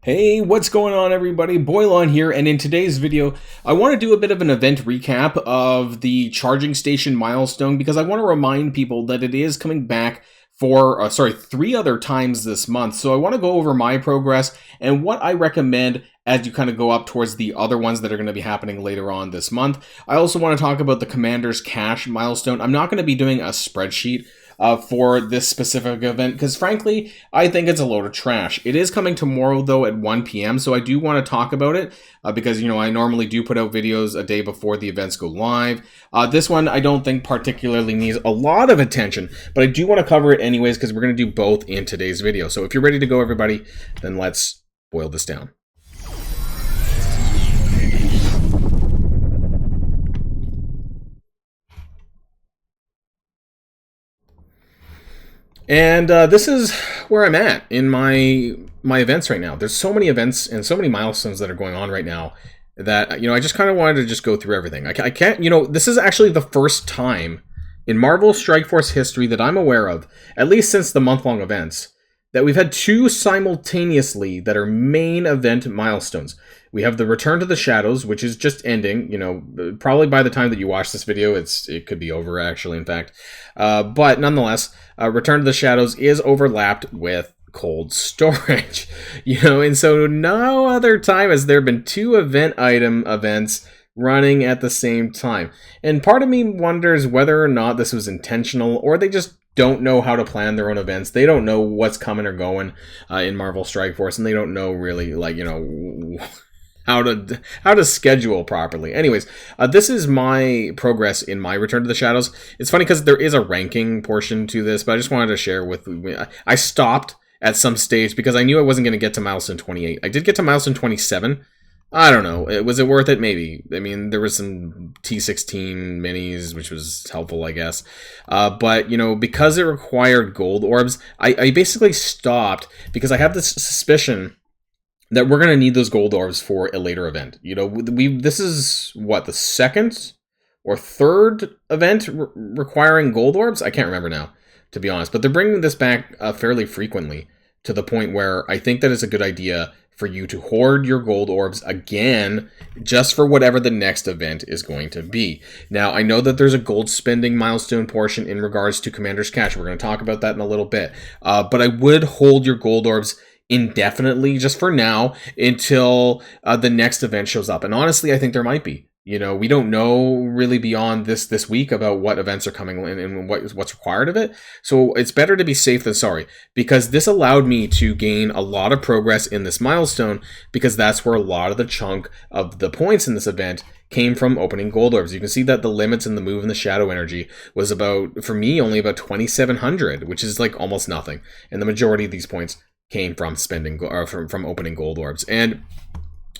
Hey, what's going on everybody? Boilon here, and in today's video, I want to do a bit of an event recap of the charging station milestone because I want to remind people that it is coming back for, 3 other times this month. So I want to go over my progress and what I recommend as you kind of go up towards the other ones that are going to be happening later on this month. I also want to talk about the Commander's Cash milestone. I'm not going to be doing a spreadsheet for this specific event because frankly I think it's a load of trash. It is coming tomorrow though at 1 p.m. so I do want to talk about it because I normally do put out videos a day before the events go live. This one I don't think particularly needs a lot of attention, but I do want to cover it anyways because we're going to do both in today's video. So if you're ready to go everybody, then let's boil this down. And this is where I'm at in my events right now. There's so many events and so many milestones that are going on right now that, I just kind of wanted to just go through everything. I can't, this is actually the first time in Marvel Strike Force history that I'm aware of, at least since the month-long events, that we've had two simultaneously that are main event milestones. We have the Return to the Shadows, which is just ending. Probably by the time that you watch this video, it could be over, actually, in fact. But nonetheless, Return to the Shadows is overlapped with Cold Storage. And so no other time has there been two events running at the same time. And part of me wonders whether or not this was intentional, or they just don't know how to plan their own events. They don't know what's coming or going in Marvel Strike Force, and they don't know really, how to schedule properly. Anyways, this is my progress in my Return to the Shadows. It's funny because there is a ranking portion to this, but I just wanted to share with you. I stopped at some stage because I knew I wasn't going to get to milestone 28. I did get to milestone 27. I don't know. Was it worth it? Maybe. I mean, there was some T16 minis, which was helpful, I guess. But, because it required gold orbs, I basically stopped because I have this suspicion that we're going to need those gold orbs for a later event. This is, the second or third event requiring gold orbs? I can't remember now, to be honest. But they're bringing this back fairly frequently to the point where I think that it's a good idea for you to hoard your gold orbs again, just for whatever the next event is going to be. Now, I know that there's a gold spending milestone portion in regards to Commander's Cash. We're going to talk about that in a little bit. But I would hold your gold orbs indefinitely, just for now, until the next event shows up. And honestly, I think there might be. We don't know really beyond this week about what events are coming in and what's required of it. So it's better to be safe than sorry, because this allowed me to gain a lot of progress in this milestone, because that's where a lot of the chunk of the points in this event came from opening gold orbs. You can see that the limits in the move and the shadow energy was about, for me, only about 2,700, which is like almost nothing. And the majority of these points came from spending or from opening gold orbs. And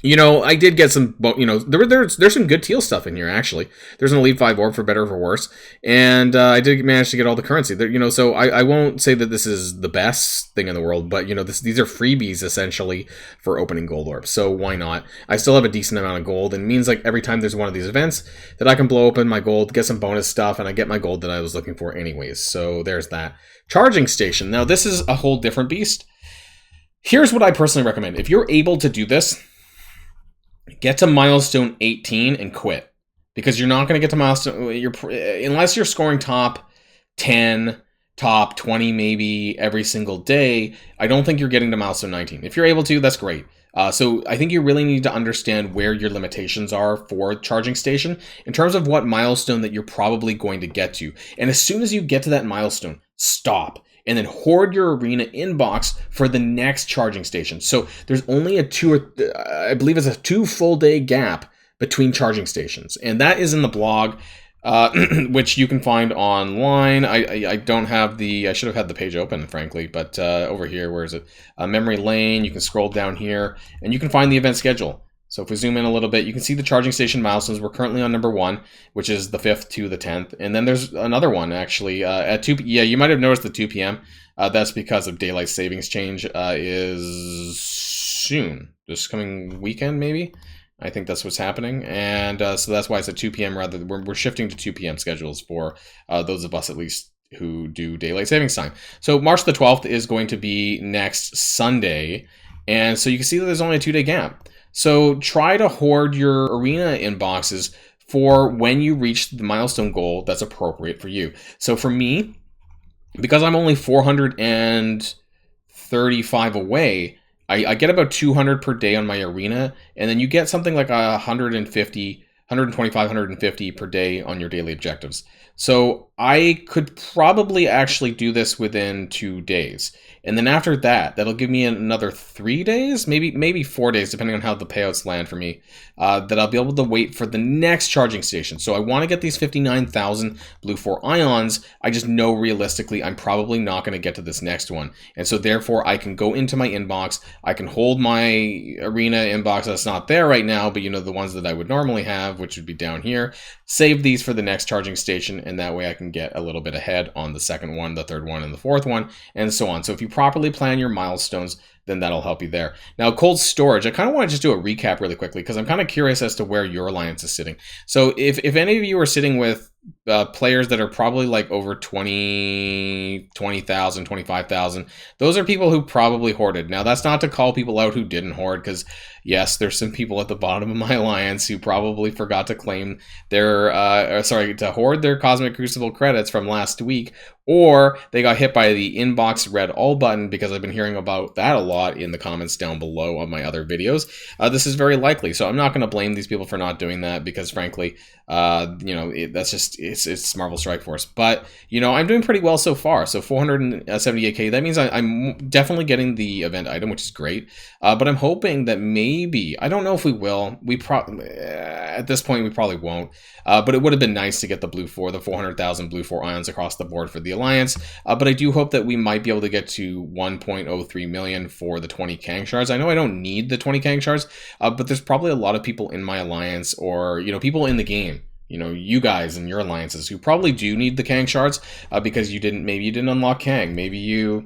I did get some, there's some good teal stuff in here, actually. There's an Elite 5 orb for better or for worse. And I did manage to get all the currency. There, so I won't say that this is the best thing in the world, but, these are freebies, essentially, for opening gold orbs. So why not? I still have a decent amount of gold, and it means, like, every time there's one of these events, that I can blow open my gold, get some bonus stuff, and I get my gold that I was looking for anyways. So there's that. Charging station. Now, this is a whole different beast. Here's what I personally recommend. If you're able to do this, get to milestone 18 and quit, because you're not going to get to milestone unless you're scoring top 10, top 20 maybe every single day. I don't think you're getting to milestone 19. If you're able to, that's great. So I think you really need to understand where your limitations are for charging station in terms of what milestone that you're probably going to get to. And as soon as you get to that milestone, stop. And then hoard your arena inbox for the next charging station. So there's only I believe it's a 2 full day gap between charging stations. And that is in the blog, which you can find online. I don't have I should have had the page open, frankly, but over here, where is it? Memory lane, you can scroll down here and you can find the event schedule. So if we zoom in a little bit, you can see the charging station milestones. We're currently on number 1, which is the 5th to the 10th. And then there's another one, actually, at 2 p.m. Yeah, you might have noticed the 2 p.m. That's because of daylight savings change is soon. This coming weekend, maybe? I think that's what's happening. And so that's why it's at 2 p.m. rather. We're shifting to 2 p.m. schedules for those of us, at least, who do daylight savings time. So March the 12th is going to be next Sunday. And so you can see that there's only a 2-day gap. So try to hoard your arena inboxes for when you reach the milestone goal that's appropriate for you. So for me, because I'm only 435 away, I get about 200 per day on my arena, and then you get something like 150, 125, 150 per day on your daily objectives. So I could probably actually do this within 2 days. And then after that, that'll give me another 3 days, maybe 4 days, depending on how the payouts land for me, that I'll be able to wait for the next charging station. So I want to get these 59,000 BLUE-4 ions. I just know realistically I'm probably not going to get to this next one. And so therefore I can go into my inbox, I can hold my arena inbox that's not there right now, but the ones that I would normally have, which would be down here, save these for the next charging station, and that way I can get a little bit ahead on the second one, the third one, and the fourth one, and so on. So if you properly plan your milestones, then that'll help you there. Now, cold storage, I kind of want to just do a recap really quickly because I'm kind of curious as to where your alliance is sitting. So if any of you are sitting with players that are probably like over 20,000, 25,000, those are people who probably hoarded. Now, that's not to call people out who didn't hoard, because yes, there's some people at the bottom of my alliance who probably forgot to claim their, to hoard their Cosmic Crucible credits from last week, or they got hit by the inbox red all button, because I've been hearing about that a lot in the comments down below on my other videos. This is very likely, so I'm not going to blame these people for not doing that, because frankly, that's just, it's Marvel Strike Force. But I'm doing pretty well so far. So 478k, that means I'm definitely getting the event item, which is great. But I'm hoping that maybe, I don't know if we will, at this point we probably won't, but it would have been nice to get the BLUE-4, the 400,000 BLUE-4 ions across the board for the alliance. But I do hope that we might be able to get to 1.03 million for the 20 Kang shards. I know I don't need the 20 Kang shards, but there's probably a lot of people in my alliance, or people in the game, you guys and your alliances, who probably do need the Kang shards, because maybe you didn't unlock Kang, maybe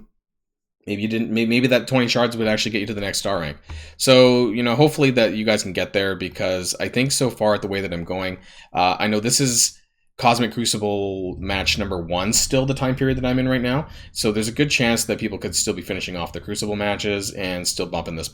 that 20 shards would actually get you to the next star rank. So hopefully that you guys can get there, because I think so far at the way that I'm going, I know this is Cosmic Crucible match number 1 still, the time period that I'm in right now. So there's a good chance that people could still be finishing off the Crucible matches and still bumping this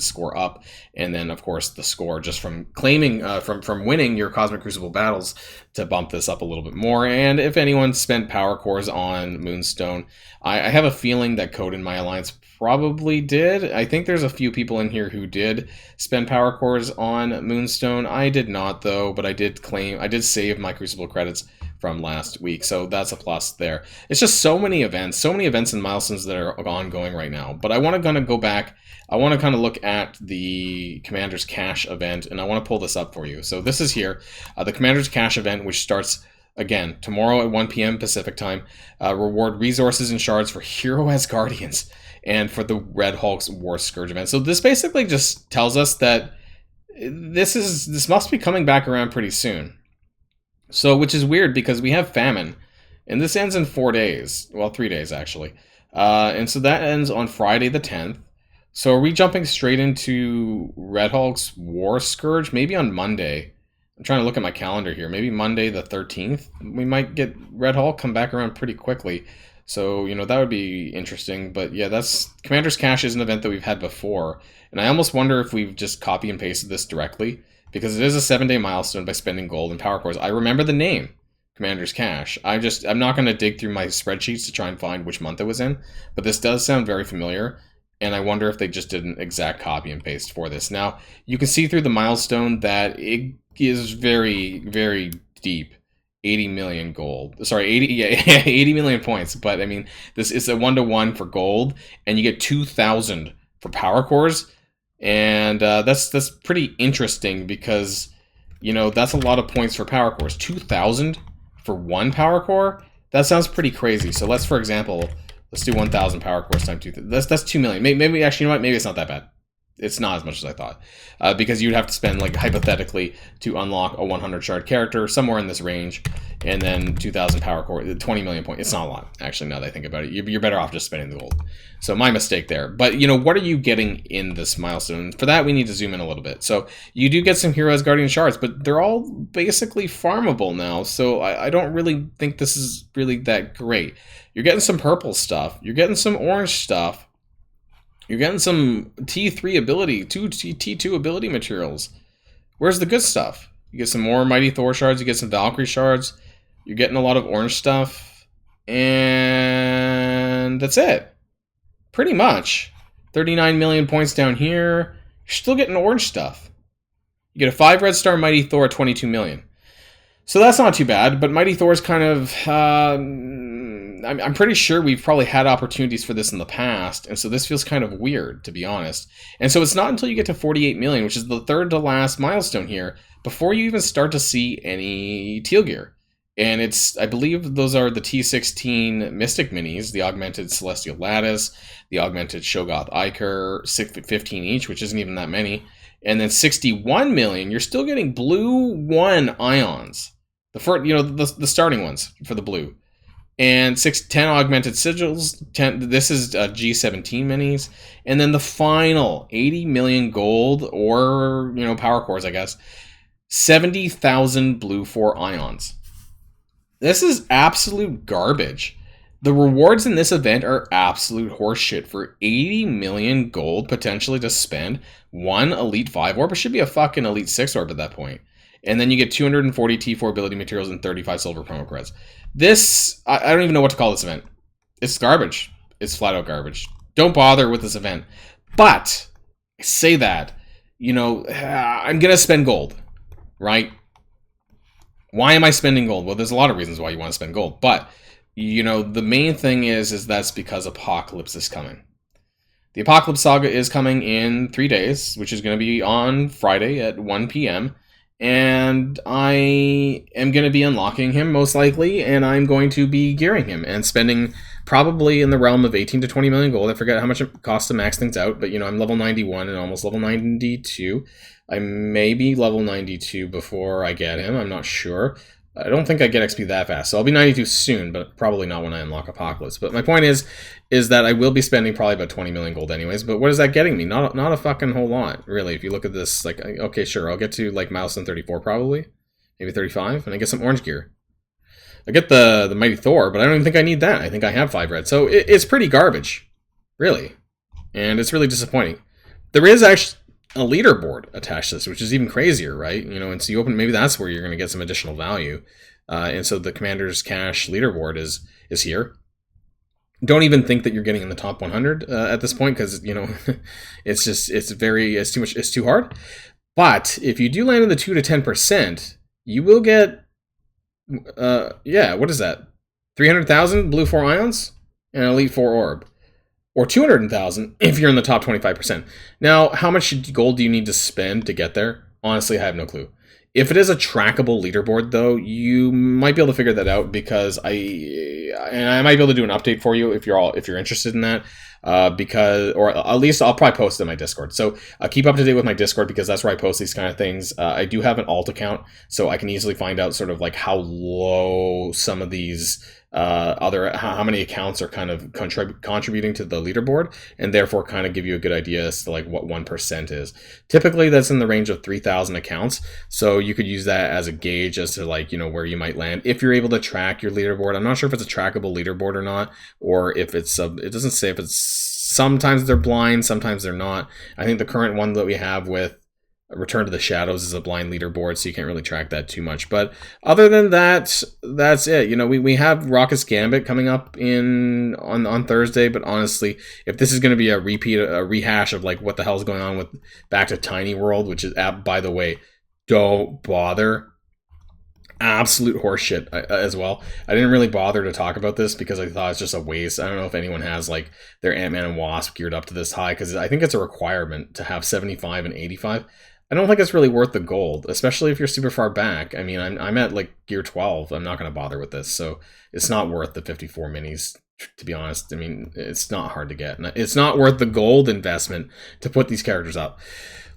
score up. And then of course the score just from claiming, from winning your Cosmic Crucible battles, to bump this up a little bit more. And if anyone spent power cores on Moonstone, I have a feeling that Code in my alliance probably did. I think there's a few people in here who did spend power cores on Moonstone. I did not, though, but I did save my Crucible credits from last week, so that's a plus there. It's just so many events and milestones that are ongoing right now. But I want to kind of go back. I want to kind of look at the Commander's Cash event, and I want to pull this up for you. So this is here, the Commander's Cash event, which starts again tomorrow at 1 p.m. Pacific time. Reward resources and shards for Hero as Guardians, and for the Red Hulk's War Scourge event. So this basically just tells us that this must be coming back around pretty soon. So, which is weird, because we have famine, and this ends in 4 days. Well, 3 days actually. And so that ends on Friday the 10th. So are we jumping straight into Red Hulk's War Scourge? Maybe on Monday. I'm trying to look at my calendar here. Maybe Monday the 13th. We might get Red Hulk come back around pretty quickly. So, that would be interesting. But yeah, Commander's Cash is an event that we've had before. And I almost wonder if we've just copy and pasted this directly, because it is a 7-day milestone by spending gold and power cores. I remember the name, Commander's Cash. I'm not going to dig through my spreadsheets to try and find which month it was in, but this does sound very familiar. And I wonder if they just did an exact copy and paste for this. Now, you can see through the milestone that it is very, very deep. 80 million gold. Sorry, 80 million points. But I mean, this is a 1-to-1 for gold, and you get 2,000 for power cores, and that's pretty interesting, because that's a lot of points for power cores. 2,000 for 1 power core. That sounds pretty crazy. So let's, for example, let's do 1,000 power cores times 2. That's 2 million. Maybe actually, you know what? Maybe it's not that bad. It's not as much as I thought, because you'd have to spend, like, hypothetically, to unlock a 100 shard character somewhere in this range, and then 2,000 power core, 20 million points. It's not a lot, actually, now that I think about it. You're better off just spending the gold. So my mistake there. But what are you getting in this milestone? For that, we need to zoom in a little bit. So you do get some Heroes Guardian shards, but they're all basically farmable now. So I don't really think this is really that great. You're getting some purple stuff. You're getting some orange stuff. You're getting some T3 ability, T2 ability materials. Where's the good stuff? You get some more Mighty Thor shards, you get some Valkyrie shards, you're getting a lot of orange stuff, and that's it. Pretty much. 39 million points down here. You're still getting orange stuff. You get a 5 red star Mighty Thor at 22 million. So that's not too bad, but Mighty Thor's kind of... I'm pretty sure we've probably had opportunities for this in the past, and so this feels kind of weird, to be honest. And so it's not until you get to 48 million, which is the third to last milestone here, before you even start to see any teal gear. And it's, I believe those are the T16 Mystic Minis, the Augmented Celestial Lattice, the Augmented Shogoth Iker, 15 each, which isn't even that many. And then 61 million, you're still getting BLUE-1 IONS. The first, the starting ones for the blue. And 10 augmented sigils. This is G17 minis, and then the final 80 million gold or power cores, I guess. 70,000 BLUE-4 IONS. This is absolute garbage. The rewards in this event are absolute horseshit. For 80 million gold potentially to spend, one Elite 5 orb. It should be a fucking Elite 6 orb at that point. And then you get 240 T4 ability materials and 35 silver promo creds. This, I don't even know what to call this event. It's garbage. It's flat out garbage. Don't bother with this event. But, I say that, I'm going to spend gold, right? Why am I spending gold? Well, there's a lot of reasons why you want to spend gold. But, the main thing is that's because Apocalypse is coming. The Apocalypse Saga is coming in 3 days, which is going to be on Friday at 1 p.m., and I am going to be unlocking him most likely, and I'm going to be gearing him and spending probably in the realm of 18 to 20 million gold. I forget how much it costs to max things out, but I'm level 91 and almost level 92. I may be level 92 before I get him. I'm not sure. I don't think I get XP that fast, so I'll be 92 soon, but probably not when I unlock Apocalypse. But my point is that I will be spending probably about 20 million gold anyways, but what is that getting me? Not a fucking whole lot, really. If you look at this, like, okay, sure, I'll get to, like, milestone 34 probably, maybe 35, and I get some orange gear. I get the Mighty Thor, but I don't even think I need that. I think I have 5 red, so it's pretty garbage, really, and it's really disappointing. There is actually a leaderboard attached to this, which is even crazier, right? And so you open, maybe that's where you're going to get some additional value. And so the Commander's Cash leaderboard is here. Don't even think that you're getting in the top 100 at this point, because it's too hard. But if you do land in the 2 to 10%, you will get what is that? 300,000 BLUE-4 IONS and an Elite 4 orb. Or 200,000 if you're in the top 25%. Now, how much gold do you need to spend to get there? Honestly, I have no clue. If it is a trackable leaderboard, though, you might be able to figure that out, because I might be able to do an update for you if you're interested in that. Or at least I'll probably post it in my Discord. So keep up to date with my Discord, because that's where I post these kind of things. I do have an alt account, so I can easily find out sort of like how low some of these how many accounts are kind of contributing to the leaderboard, and therefore kind of give you a good idea as to like what 1% is. Typically that's in the range of 3,000 accounts, so you could use that as a gauge as to like where you might land if you're able to track your leaderboard. I'm not sure if it's a trackable leaderboard or not, or if it's it doesn't say if it's, sometimes they're blind, sometimes they're not. I think the current one that we have with Return to the Shadows is a blind leaderboard, so you can't really track that too much. But other than that, that's it. We have Rocket's Gambit coming up on Thursday, but honestly, if this is going to be a rehash of like what the hell is going on with Back to Tiny World, which is, by the way, don't bother. Absolute horseshit as well. I didn't really bother to talk about this because I thought it's just a waste. I don't know if anyone has like their Ant-Man and Wasp geared up to this high, because I think it's a requirement to have 75 and 85. I don't think it's really worth the gold, especially if you're super far back. I mean, I'm at like gear 12. I'm not going to bother with this, so it's not worth the 54 minis, to be honest. I mean, it's not hard to get. It's not worth the gold investment to put these characters up.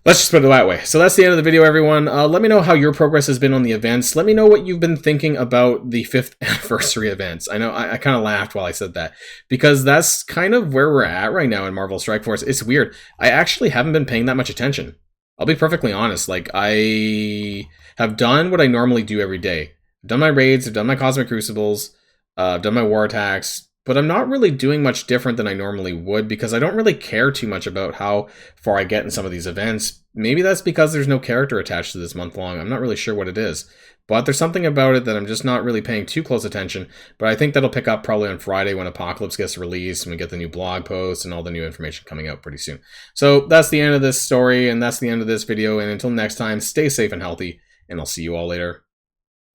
Let's just put it that way. So that's the end of the video, everyone. Let me know how your progress has been on the events. Let me know what you've been thinking about the 5th anniversary events. I know I kind of laughed while I said that, because that's kind of where we're at right now in Marvel Strike Force. It's weird. I actually haven't been paying that much attention. I'll be perfectly honest. Like, I have done what I normally do every day. I've done my raids, I've done my Cosmic Crucibles, I've done my war attacks, but I'm not really doing much different than I normally would because I don't really care too much about how far I get in some of these events. Maybe that's because there's no character attached to this month long. I'm not really sure what it is. But there's something about it that I'm just not really paying too close attention. But I think that'll pick up probably on Friday when Apocalypse gets released and we get the new blog post and all the new information coming out pretty soon. So that's the end of this story, and that's the end of this video. And until next time, stay safe and healthy, and I'll see you all later.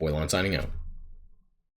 Boilon signing out.